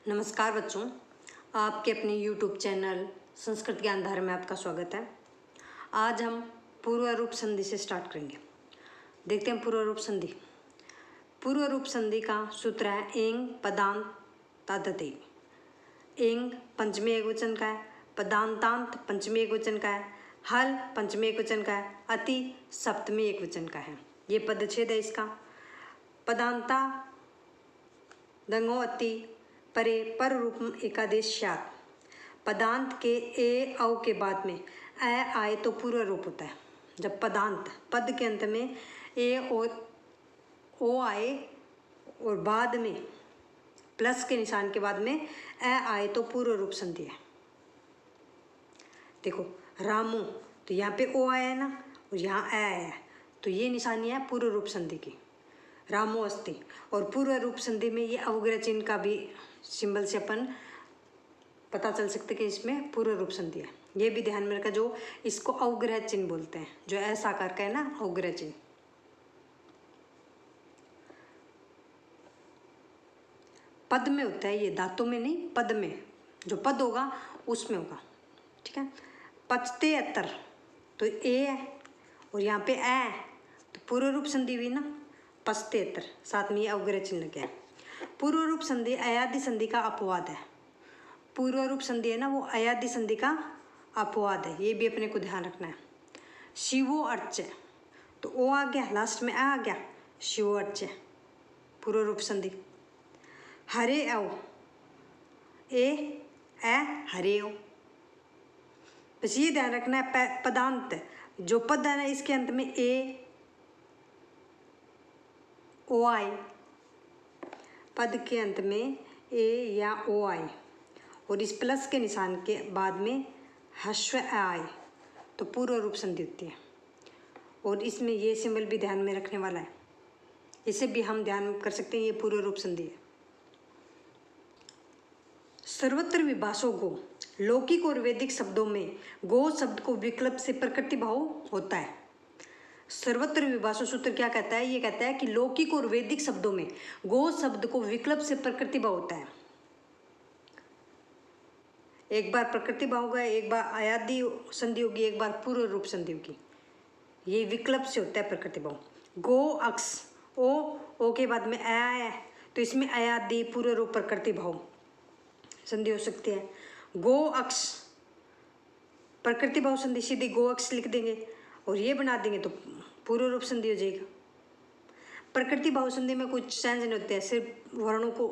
नमस्कार बच्चों, आपके अपने YouTube चैनल संस्कृत ज्ञानधार में आपका स्वागत है। आज हम पूर्व रूप संधि से स्टार्ट करेंगे। देखते हैं पूर्व रूप संधि। पूर्व रूप संधि का सूत्र है एंग पदांत तादते। एंग पंचमी एकवचन का है, पदांतांत पंचमी एकवचन का है, हल पंचमी एकवचन का है, अति सप्तमी एकवचन का है। ये पदच्छेद है इसका। पदांता दंगो अति परे पर रूप एकादेशात। पदांत के ए औ के बाद में ए आए तो पूर्व रूप होता है। जब पदांत पद के अंत में ए और ओ आए और बाद में प्लस के निशान के बाद में ए आए तो पूर्व रूप संधि है। देखो रामू, तो यहाँ पे ओ आया है ना, और यहाँ ए आया है, तो ये निशानी है पूर्व रूप संधि की। रामो अस्ति। और पूर्व रूप संधि में ये अवग्रह चिन्ह का भी सिंबल से अपन पता चल सकते कि इसमें पूर्व रूप संधि है। ये भी ध्यान में रखा, जो इसको अवग्रह चिन्ह बोलते हैं, जो ऐसा आकार का है ना, अवग्रह चिन्ह। पद में होता है ये, धातु में नहीं, पद में। जो पद होगा उसमें होगा, ठीक है। पचते अतर, तो ए है और यहाँ पे ए, तो पूर्व रूप संधि हुई ना, पचते अतर, साथ में ये अवग्रह चिन्ह लगे। पूर्व रूप संधि अयादि संधि का अपवाद है। पूर्व रूप संधि है ना, वो अयादि संधि का अपवाद है, ये भी अपने को ध्यान रखना है। शिवो अर्च, तो ओ आ गया, लास्ट में आ गया, शिवो अर्च, पूर्व रूप संधि। हरे औ, ए हरे ओ। बस ये ध्यान रखना है, पदांत जो पद है ना, इसके अंत में ए ओ आई, पद के अंत में ए या ओ आई और इस प्लस के निशान के बाद में ह्रस्व आए तो पूर्व रूप संधि होती है। और इसमें ये सिंबल भी ध्यान में रखने वाला है, इसे भी हम ध्यान कर सकते हैं, ये पूर्व रूप संधि है। सर्वत्र विभाषों को लौकिक और वैदिक शब्दों में गो शब्द को विकल्प से प्रकृति भाव होता है। सर्वत्र विभाषा सूत्र क्या कहता है? ये कहता है कि लौकिक और वैदिक शब्दों में गो शब्द को विकल्प से प्रकृति भाव होता है। एक बार प्रकृति भाव होगा, एक बार अयादि संधि होगी, एक बार पूर्व रूप संधि होगी। ये विकल्प से होता है प्रकृति भाव। गो अक्ष, ओ के बाद में ए आया है, तो इसमें अयादि पूर्व रूप प्रकृति भाव संधि हो सकती है। गो अक्ष प्रकृति भाव संधि सीधी गो अक्ष लिख देंगे और ये बना देंगे तो पूर्व रूप संधि हो जाएगा। प्रकृति भाव संधि में कुछ चेंज नहीं होते हैं, सिर्फ वर्णों को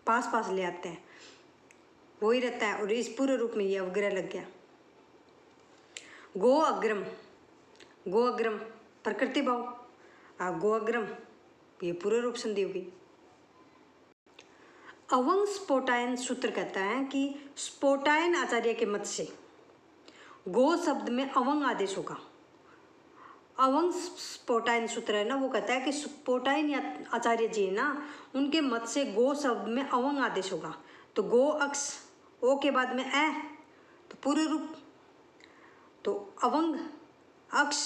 पास पास ले आते हैं, वही रहता है। और इस पूर्व रूप में ये अवग्रह लग गया। गो अग्रम, गो अग्रम प्रकृति भाव, गो अग्रम ये पूर्व रूप संधि होगी। अवंग स्फोटायन सूत्र कहता है कि स्फोटायन आचार्य के मत से गो शब्द में अवंग आदेश होगा। अवंग स्फोटायन सूत्र है ना, वो कहता है कि स्फोटायन आचार्य जी है ना, उनके मत से गो शब्द में अवंग आदेश होगा। तो गो अक्ष, ओ के बाद में ए, तो पूर्व रूप, तो अवंग अक्ष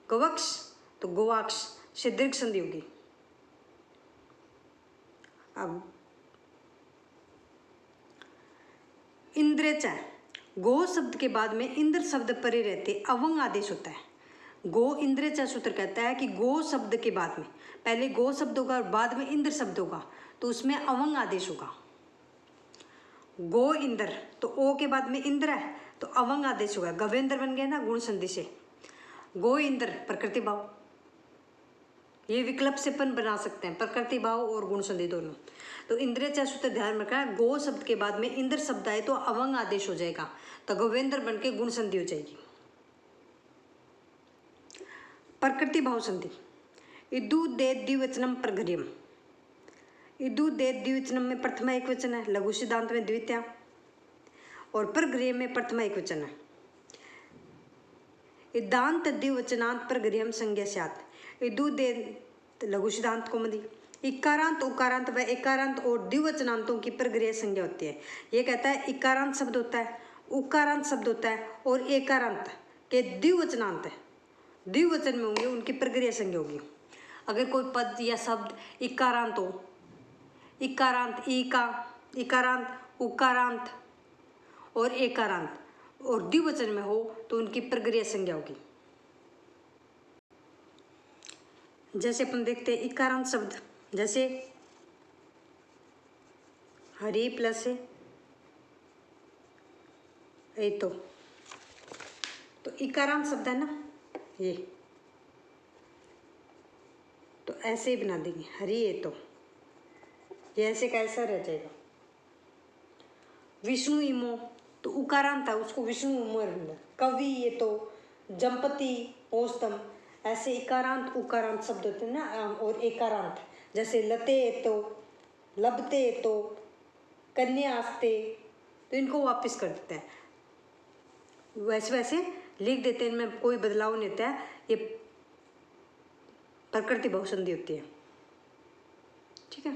गवक्ष, तो गोवाक्ष से दीर्घ संधि होगी। अब इंद्रेच, गो शब्द के बाद में इंद्र शब्द परे रहते अवंग आदेश होता है। गो इंद्रेच सूत्र कहता है कि गो शब्द के बाद में पहले गो शब्द होगा और बाद में इंद्र शब्द होगा, तो उसमें अवंग आदेश होगा। गो इंद्र, तो ओ के बाद में इंद्र है तो अवंग आदेश होगा। गवेंद्र बन गया ना गुण संधि से। गो इंद्र प्रकृति भाव, ये विकल्प से अपन बना सकते हैं, प्रकृति भाव और गुण संधि दोनों। तो इंद्रेच सूत्र ध्यान रखना, गो शब्द के बाद में इंद्र शब्द आए तो अवंग आदेश हो जाएगा, तो गोवेंद्र बन के गुण संधि हो जाएगी। प्रकृति भाव संधि। इदु दे द्विवचनम प्रगृह्यम, इदु दे द्विवचनम में प्रथमा एक वचन है, लघु सिद्धांत में द्वितीया, और प्रगृह्य में प्रथमा एक वचन है। इदांत द्विवचनांत प्रगृह्यम संज्ञा स्यात्। इदु दे लघु सिद्धांत कौमुदी। इकारांत उकारांत व एकारांत और द्विवचनांतों की प्रगृह्य संज्ञा होती है। ये कहता है इकारांत शब्द होता है, उकारांत शब्द होता है और एकारांत के द्विवचनांत है, द्विवचन में होंगे, उनकी प्रगृह्य संज्ञा होगी। अगर कोई पद या शब्द इकारांत हो, इकारांत ई का इकारांत, उकारांत और एकारांत और द्विवचन में हो तो उनकी प्रक्रिया संज्ञा होगी। जैसे अपन देखते हैं इकारांत शब्द, जैसे हरि प्लस ए तो इकारांत शब्द है ना ये, तो ऐसे ही बना देंगे हरि ए ये ऐसे कैसा रह जाएगा। विष्णु इमो तो उकारांत था, उसको विष्णु इमो बोला। कवि ये तो, जंपति, औस्तम, ऐसे इकारांत उकारांत शब्द होते हैं ना, और एकारांत जैसे लते तो, लबते तो, कन्यास्ते, तो इनको वापस कर देते हैं, वैसे वैसे लिख देते हैं, इनमें कोई बदलाव नहीं होता है, ये प्रकृति बहुसंधि होती है। ठीक है।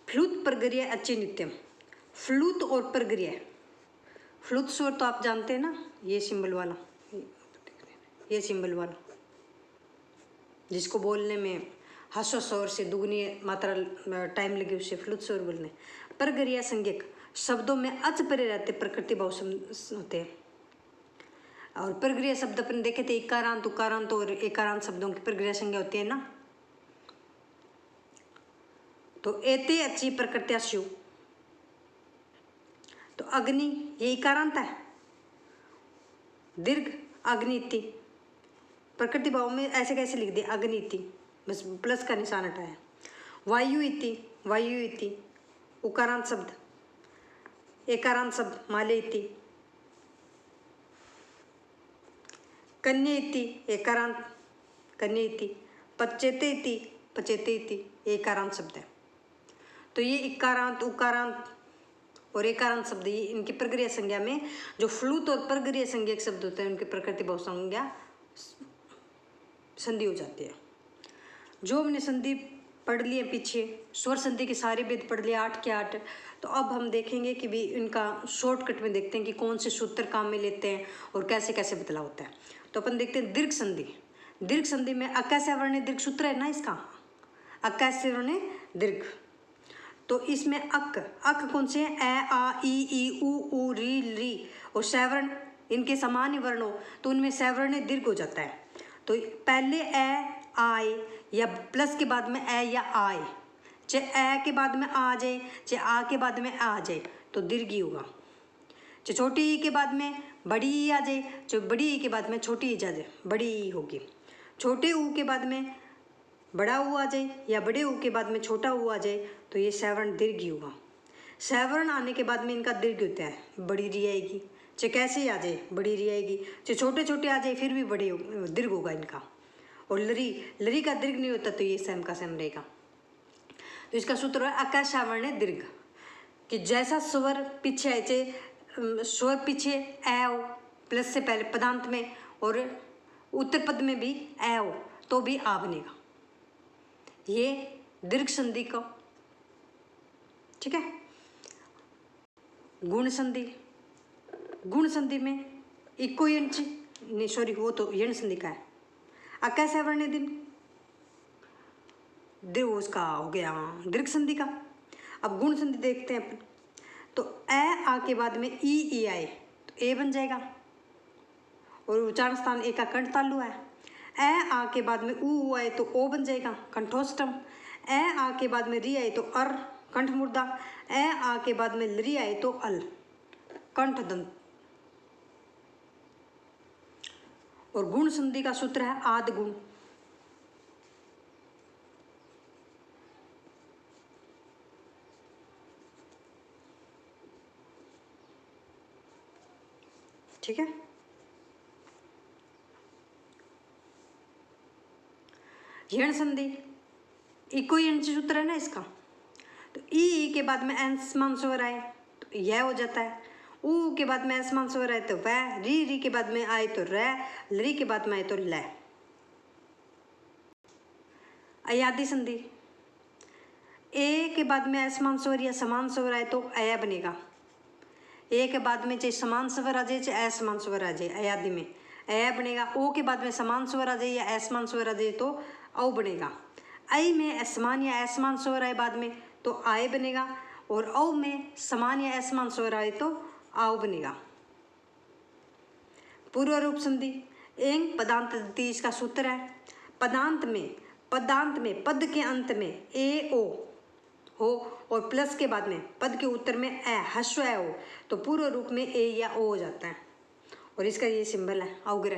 फ्लूत प्रक्रिया अच्छी नित्यम, फ्लूत और प्रक्रिया, फ्लूत स्वर तो आप जानते हैं ना, ये सिंबल वाला, ये सिंबल वाला जिसको बोलने में हस्व स्वर से दुगनी मात्रा टाइम लगे उसे फ्लूत स्वर बोलने। प्रक्रिया संज्ञक शब्दों में अच परे रहते प्रकृति बहुसंधि होते हैं। और प्रक्रिया शब्द अपन देखे थे इकारांत उकारांत और एकारांत शब्दों की प्रक्रिया संज्ञा होती है ना, तो एते अच्छी प्रकृत्याशु, तो अग्नि ये इकारांत है, दीर्घ अग्निति, प्रकृति भाव में ऐसे कैसे लिख दिया अग्निति, बस प्लस का निशान हटाया। वायु इति उकारांत शब्द, एकारांत शब्द माले इति, कन्या इति एकारांत कन्या इति, पचेते इति एकारांत शब्द है। तो ये इकारांत उकारांत और एकारांत शब्द, ये इनकी प्रक्रिया संज्ञा में जो फ्लूत और प्रक्रिया संज्ञक शब्द होते हैं उनकी प्रकृति बहुसंज्ञा संधि हो जाती है। जो हमने संधि पढ़ लिए पीछे, स्वर संधि के सारे भेद पढ़ लिए 8 के 8, तो अब हम देखेंगे कि भी इनका शॉर्टकट में देखते हैं कि कौन से सूत्र काम में लेते हैं और कैसे कैसे बदलाव होता है। तो अपन देखते हैं दीर्घ संधि। दीर्घ संधि में अकास्य वर्ण दीर्घ सूत्र है ना इसका, अकास्य वर्ण दीर्घ, तो इसमें अक कौन से हैं, ए आ ई उ री री, और सवर्ण इनके समान ही वर्ण हो तो उनमें सवर्ण दीर्घ हो जाता है। तो पहले ए आए या प्लस के बाद में ए या आए, चाहे ए के बाद में आ जाए चाहे आ के बाद में आ जाए तो दीर्घ ही होगा। चाहे छोटी ई के बाद में बड़ी ई आ जाए, चाहे बड़ी ई के बाद में छोटी ई आ जाए, बड़ी ई होगी। छोटे ऊ के बाद में बड़ा ऊ आ जाए या बड़े ऊ के बाद में छोटा ऊ आ जाए तो ये सवर्ण दीर्घ ही होगा। सवर्ण आने के बाद में इनका दीर्घ होता है, बड़ी री आएगी, चाहे कैसे आ जाए बड़ी री आएगी, चाहे छोटे छोटे आ जाए फिर भी बड़े दीर्घ होगा इनका। और लरी का दीर्घ नहीं होता तो ये सेम का सेम रहेगा। तो इसका सूत्र है अकाशावर्ण दीर्घ, कि जैसा स्वर पीछे आए, चाहे स्वर पीछे ए हो प्लस से पहले पदांत में और उत्तर पद में भी ए हो तो भी आ बनेगा, ये दीर्घ संधि का। ठीक है। गुण संधि, गुण संधि में इको यंच नहीं, सॉरी वो तो यण संधि का है। अकास्य वर्ण दीर्घ उसका हो गया दीर्घ संधि का। अब गुण संधि देखते हैं अपन, तो ए आ के बाद में ई आए तो ए बन जाएगा और उच्चारण स्थान ए का कंठ तालु है। ए आ के बाद में ऊ आए तो ओ बन जाएगा कंठोष्टम। ए आ के बाद में री आए तो अर कंठ मुर्दा। ए आ के बाद में लरी आए तो अल कंठ दंत। और गुण संधि का सूत्र है आद गुण। ठीक है। यण संधि इको यण सूत्र है ना इसका, तो ई के बाद में एसमान स्वर आए तो यह हो जाता है। ऊ के बाद में एसमान स्वर आए तो वह, री के बाद में आए तो रह, लरी के बाद में आए तो ल। अयादि संधि ए के बाद में असमान स्वर या समान स्वर आए तो अया बनेगा। ए के बाद में चाहे समान स्वर आ जाए चाहे असमान स्वर आ जाए अयादि में अया बनेगा। ओ के बाद में समान स्वर आ जाए या असमान स्वर आ जाए तो औ बनेगा। ऐ में असमान या असमान स्वर आए बाद में तो आए बनेगा, और औ में समान या असमान स्वर आए तो आओ बनेगा। पूर्व रूप संधि एंग पदांत दत्ती, इसका सूत्र है पदांत में पद के अंत में ए ओ हो और प्लस के बाद में पद के उत्तर में ए हस्व ए हो तो पूर्व रूप में ए या ओ हो जाता है, और इसका ये सिंबल है अवग्रह।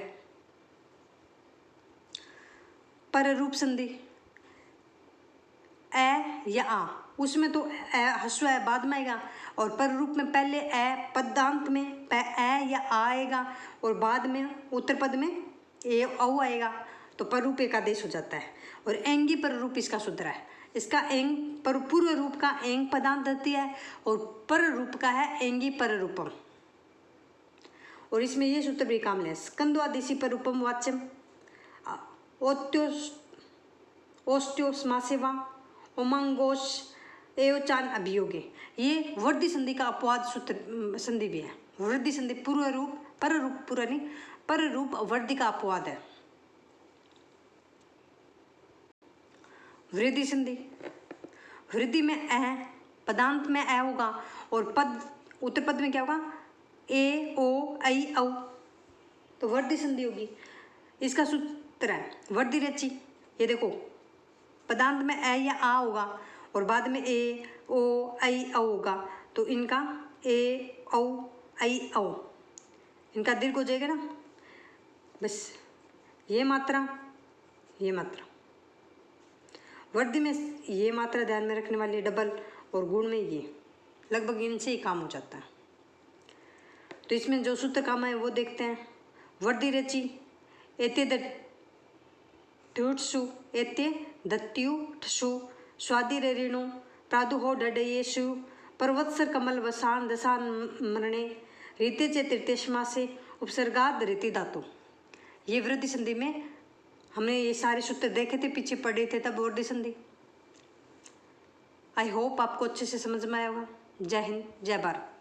पर रूप संधि ए या आ, उसमें तो ए हस्व ए बाद में आएगा, और पर रूप में पहले ए पदांत में ए या आ आएगा और बाद में उत्तर पद में ए औ आएगा, तो पर रूप एक आदेश हो जाता है। और एंगी पर रूप इसका सूत्र है, इसका एंग पर पूर्व रूप का एंग पदांत दत्ती है और पर रूप का है एंगी पर रूपम, और इसमें ये सूत्र भी काम ले स्कंदवादिशी पर रूपम वाच्यम ओस्ट्योस्मासेवा उमंगोश एवचान अभियोगे, ये वृद्धि संधि का अपवाद सूत्र संधि भी है। वृद्धि संधि पूर्व रूप पर रूप पूरा नहीं, पर रूप वृद्धि का अपवाद है। वृद्धि संधि वृद्धि में ए पदांत में ए होगा और पद उत्तर पद में क्या होगा ए ओ ऐ औ, तो वृद्धि संधि होगी। इसका सूत्र है वृद्धि रची, ये देखो पदांत में ए या आ होगा और बाद में ए ओ ऐ औ होगा, तो इनका ए औ ऐ औ इनका दीर्घ हो जाएगा ना, बस ये मात्रा वृद्धि में ये मात्रा ध्यान में रखने वाली डबल, और गुण में ये लगभग इनसे ही काम हो जाता है। तो इसमें जो सूत्र काम है वो देखते हैं। वृद्धि रची एते दत्युत्सु एते दत्युठसु स्वादि रेणु प्रादुहो डडयेषु परवत्सर कमल वसान दसान मरणे रीते चे तृतीयमा से उपसर्गाद रीति धातु। ये वृद्धि संधि में हमने ये सारे सूत्र देखे थे, पीछे पढ़े थे तब वृद्धि संधि। आई होप आपको अच्छे से समझ में आया होगा। जय हिंद, जय भारत।